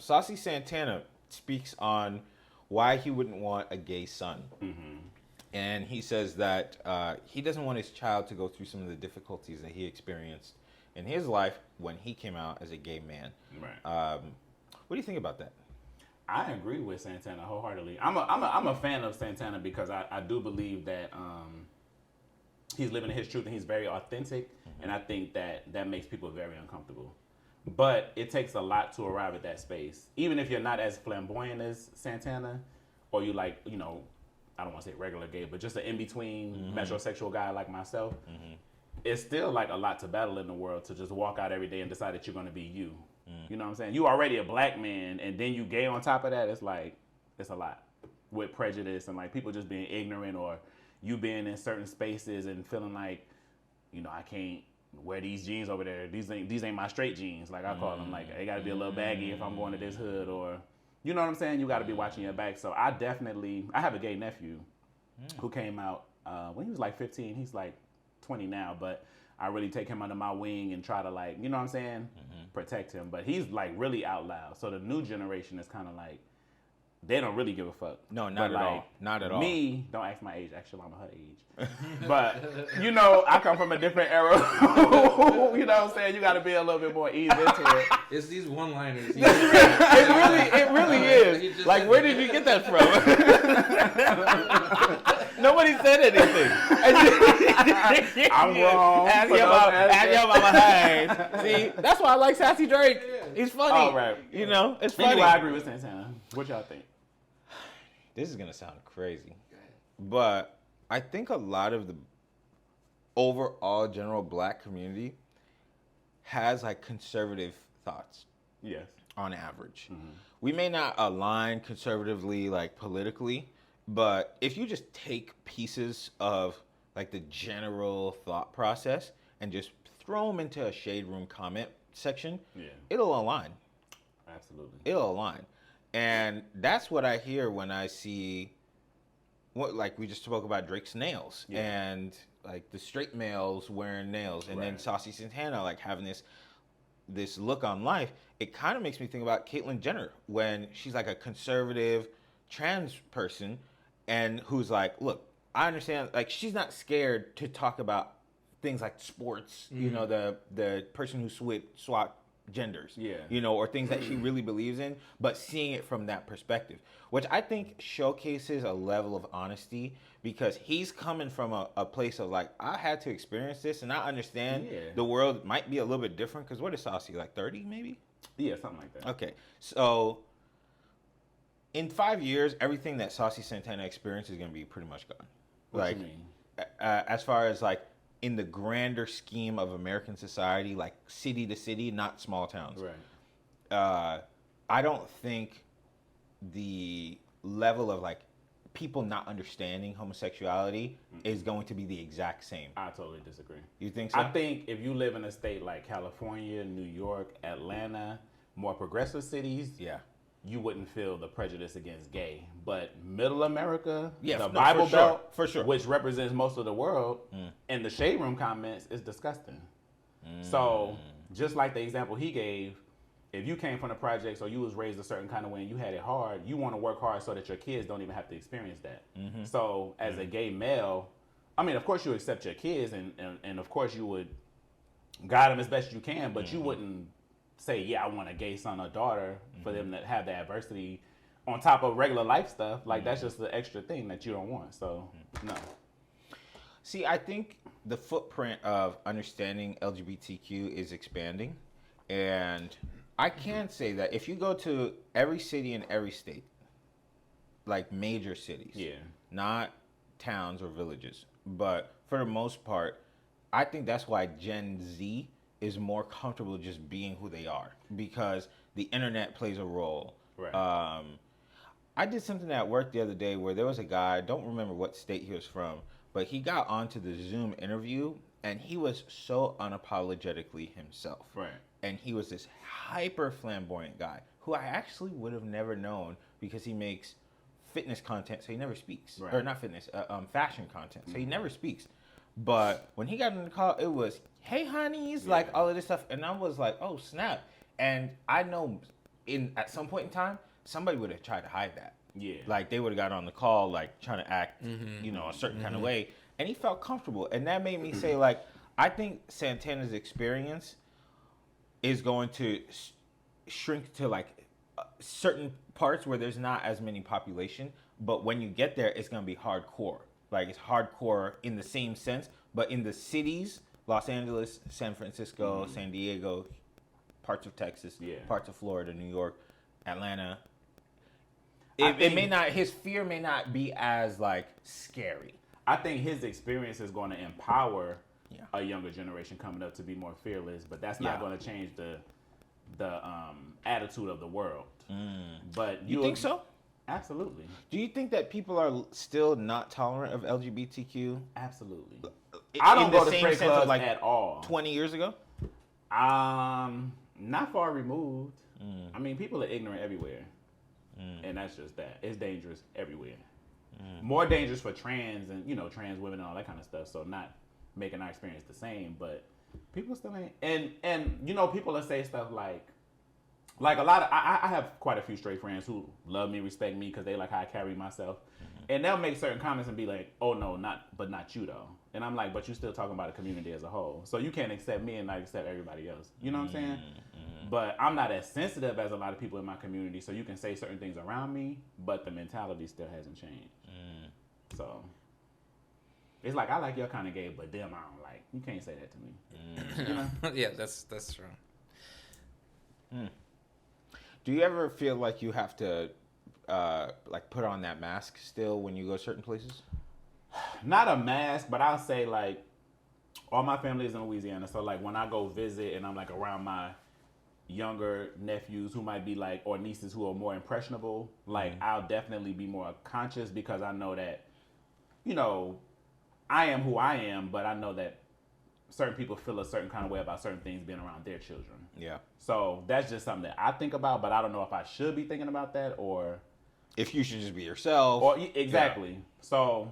Saucy Santana speaks on why he wouldn't want a gay son. Mm-hmm. And he says that he doesn't want his child to go through some of the difficulties that he experienced in his life when he came out as a gay man. Right. What do you think about that? I agree with Santana wholeheartedly. I'm a fan of Santana because I do believe that he's living his truth and he's very authentic, and I think that makes people very uncomfortable. But it takes a lot to arrive at that space. Even if you're not as flamboyant as Santana, or you like, you know, I don't want to say regular gay, but just an in-between metrosexual guy like myself, it's still like a lot to battle in the world to just walk out every day and decide that you're going to be you. You know what I'm saying? You already a black man, and then you gay on top of that. It's like, it's a lot with prejudice and like people just being ignorant, or you being in certain spaces and feeling like, you know, I can't wear these jeans over there. These ain't my straight jeans. Like I call them, like they got to be a little baggy if I'm going to this hood, or you know what I'm saying? You got to be watching your back. So I have a gay nephew who came out when he was like 15. He's like 20 now, but I really take him under my wing and try to, like, you know what I'm saying, protect him. But he's like really out loud. So the new generation is kind of like, they don't really give a fuck. No, not at all. Not at all. Me, don't ask my age. Actually, I'm her age. But, you know, I come from a different era. You know what I'm saying? You got to be a little bit more eased into it. It's these one-liners. It really is. Like, where did you get that from? Nobody said anything. I'm wrong. Ask your mama, hey. See, that's why I like Sassy Drake. He's funny. Oh, right. You know, it's funny. Anyway, I agree with Santana. What y'all think? This is going to sound crazy, but I think a lot of the overall general black community has like conservative thoughts. Yes. On average. We may not align conservatively like politically, but if you just take pieces of like the general thought process and just throw them into a shade room comment section, it'll align. Absolutely. It'll align. And that's what I hear when I see, what, like we just spoke about Drake's nails and like the straight males wearing nails, and then Saucy Santana like having this look on life. It kind of makes me think about Caitlyn Jenner when she's like a conservative trans person and who's like, look, I understand, like she's not scared to talk about things like sports, you know, the person who swapped genders, you know, or things that she really believes in, but seeing it from that perspective, which I think showcases a level of honesty, because he's coming from a place of like, I had to experience this and I understand the world might be a little bit different, because what is Saucy, like 30 maybe? Yeah, something like that. Okay, so in 5 years, everything that Saucy Santana experienced is going to be pretty much gone. What you mean? As far as like, in the grander scheme of American society, like city to city, not small towns. Right. I don't think the level of like people not understanding homosexuality is going to be the exact same. I totally disagree. You think so? I think if you live in a state like California, New York, Atlanta, more progressive cities, you wouldn't feel the prejudice against gay. But middle America, the Bible Belt, for sure, which represents most of the world, and the shade room comments is disgusting. So just like the example he gave, if you came from the projects or you was raised a certain kind of way and you had it hard, you want to work hard so that your kids don't even have to experience that. So as a gay male, I mean, of course you accept your kids and of course you would guide them as best you can, but you wouldn't say, yeah, I want a gay son or daughter for them to have the adversity on top of regular life stuff. Like, that's just the extra thing that you don't want. So, no. See, I think the footprint of understanding LGBTQ is expanding. And I can say that if you go to every city in every state, like major cities, not towns or villages, but for the most part, I think that's why Gen Z is more comfortable just being who they are, because the internet plays a role. Right. I did something at work the other day where there was a guy, I don't remember what state he was from, but he got onto the Zoom interview and he was so unapologetically himself. Right. And he was this hyper flamboyant guy who I actually would have never known, because he makes fitness content, so he never speaks. Right. Or not fitness, fashion content, so he never speaks. But when he got in the call, it was, hey, honeys, like all of this stuff. And I was like, oh, snap. And I know at some point in time, somebody would have tried to hide that. Yeah. Like they would have got on the call, like trying to act, a certain kind of way, and he felt comfortable, and that made me say, like, I think Santana's experience is going to shrink to like certain parts where there's not as many population, but when you get there, it's gonna be hardcore. Like it's hardcore in the same sense, but in the cities, Los Angeles, San Francisco, San Diego, parts of Texas, parts of Florida, New York, Atlanta. It may not. His fear may not be as like scary. I think his experience is going to empower a younger generation coming up to be more fearless, but that's not going to change the attitude of the world. But you think so? Absolutely. Do you think that people are still not tolerant of LGBTQ? Absolutely. I don't go to straight clubs like at all. 20 years ago? Not far removed. I mean, people are ignorant everywhere. And that's just that. It's dangerous everywhere. More dangerous for trans and, trans women and all that kind of stuff. So not making our experience the same, but people still ain't. And people will say stuff like a lot of, I have quite a few straight friends who love me, respect me because they like how I carry myself. And they'll make certain comments and be like, oh no, not you though. And I'm like, but you're still talking about the community as a whole. So you can't accept me and not accept everybody else. You know what I'm saying? But I'm not as sensitive as a lot of people in my community. So you can say certain things around me, but the mentality still hasn't changed. So it's like, I like your kind of gay, but them I don't like. You can't say that to me. Yeah, that's true. Do you ever feel like you have to like put on that mask still when you go certain places? Not a mask, but I'll say like all my family is in Louisiana. So like when I go visit and I'm like around my younger nephews who might be like, or nieces who are more impressionable, like I'll definitely be more conscious because I know that, I am who I am, but I know that certain people feel a certain kind of way about certain things being around their children. Yeah. So that's just something that I think about, but I don't know if I should be thinking about that or if you should just be yourself. Or exactly. Yeah. So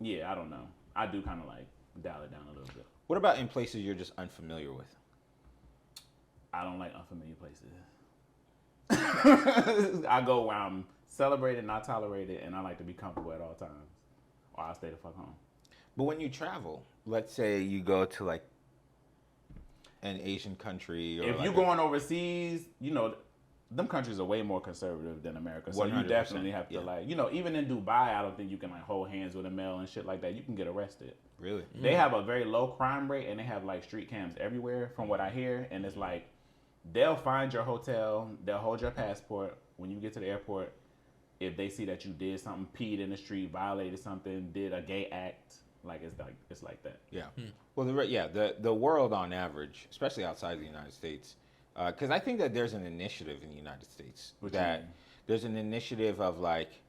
yeah, I don't know. I do kind of like dial it down a little bit. What about in places you're just unfamiliar with? I don't like unfamiliar places. I go where I'm celebrated, not tolerated, and I like to be comfortable at all times. Or I'll stay the fuck home. But when you travel, let's say you go to like an Asian country, or if you're going overseas, them countries are way more conservative than America. So you definitely have to like, even in Dubai, I don't think you can like hold hands with a male and shit like that. You can get arrested. Really? They have a very low crime rate and they have like street cams everywhere from what I hear. And it's like, they'll find your hotel, they'll hold your passport when you get to the airport. If they see that you did something, peed in the street, violated something, did a gay act, it's like that. Yeah. Well, the world on average, especially outside the United States, because I think that there's an initiative in the United States there's an initiative of like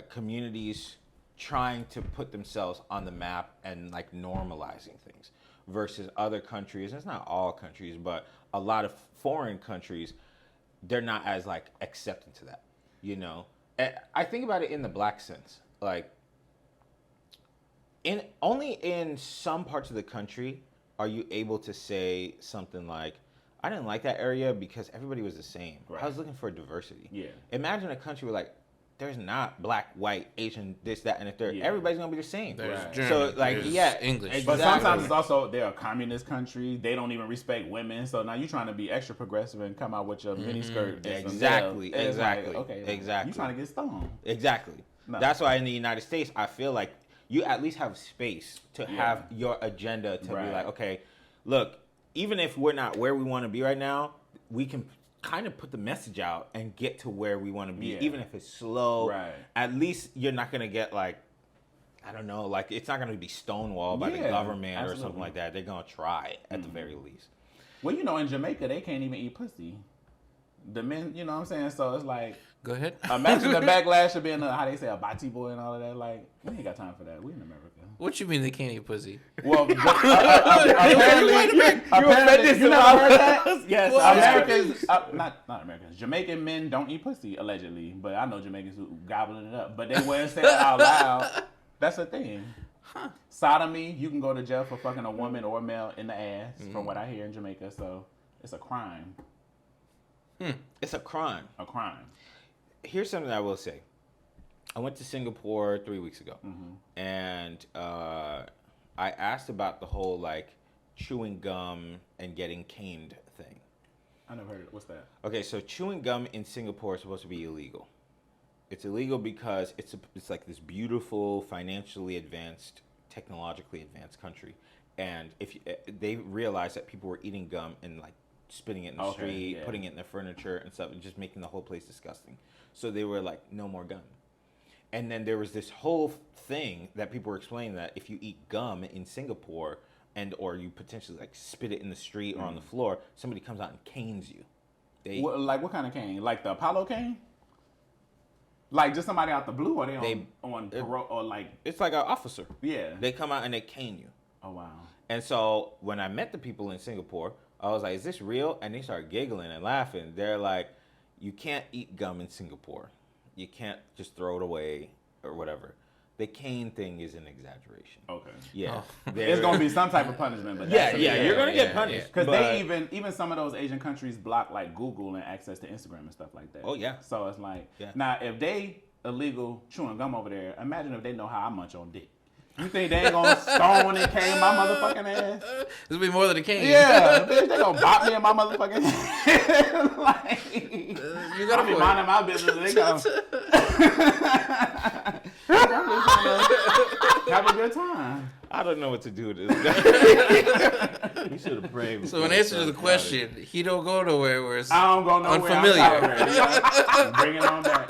communities trying to put themselves on the map and like normalizing things versus other countries. It's not all countries, but a lot of foreign countries, they're not as like accepting to that, I think about it in the black sense, like only in some parts of the country are you able to say something like, I didn't like that area because everybody was the same. Right. I was looking for diversity. Yeah. Imagine a country where like there's not black, white, Asian, this, that, and the third. Yeah. Everybody's gonna be the same. There's German, so like there's English. Exactly. But sometimes it's also they're a communist country. They don't even respect women. So now you're trying to be extra progressive and come out with your miniskirt. Exactly. Like, okay. Exactly. You're trying to get stoned. Exactly. No. That's why in the United States, I feel like you at least have space to have your agenda to be like, okay, look, even if we're not where we want to be right now, we can kind of put the message out and get to where we want to be, even if it's slow. Right. At least you're not going to get like, I don't know, like it's not going to be stonewalled by the government or something like that. They're going to try at the very least. Well, in Jamaica, they can't even eat pussy. The men, you know what I'm saying? So it's like, go ahead. Imagine the backlash of being how they say a bati boy and all of that. Like, we ain't got time for that. We in America. What you mean they can't eat pussy? Well, apparently, you never heard that? Yes, Americans, not Americans. Jamaican men don't eat pussy allegedly, but I know Jamaicans who gobbling it up. But they wouldn't say it out loud. That's a thing. Huh. Sodomy, you can go to jail for fucking a woman or a male in the ass, from what I hear in Jamaica. So it's a crime. It's a crime. A crime. Here's something I will say. I went to Singapore 3 weeks ago, and I asked about the whole like chewing gum and getting caned thing. I never heard of it. What's that? Okay, so chewing gum in Singapore is supposed to be illegal. It's illegal because it's like this beautiful, financially advanced, technologically advanced country, and if they realized that people were eating gum and like spitting it in the street, putting it in their furniture and stuff, and just making the whole place disgusting. So they were like, no more gum. And then there was this whole thing that people were explaining that if you eat gum in Singapore and or you potentially like spit it in the street or on the floor, somebody comes out and canes you. Like what kind of cane? Like the Apollo cane? Like just somebody out the blue, or on parole, or like it's like an officer. Yeah. They come out and they cane you. Oh wow. And so when I met the people in Singapore, I was like, "Is this real?" And they started giggling and laughing. They're like, "You can't eat gum in Singapore. You can't just throw it away or whatever." The cane thing is an exaggeration. Okay. Yeah. There's gonna be some type of punishment, but you're gonna get punished because they even some of those Asian countries block like Google and access to Instagram and stuff like that. Oh yeah. So it's like now if they illegal chewing gum over there, imagine if they know how I munch on dick. You think they ain't gonna stone and cane my motherfucking ass? This will be more than a cane. Yeah, bitch, they gonna bop me in my motherfucking head. Like, you gotta be minding my business. They gonna have a good time. I don't know what to do with this guy. We should have prayed. So in answer to the question, he don't go nowhere where it's I don't go nowhere. unfamiliar. Bring it on back.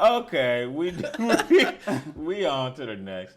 Okay, we on to the next.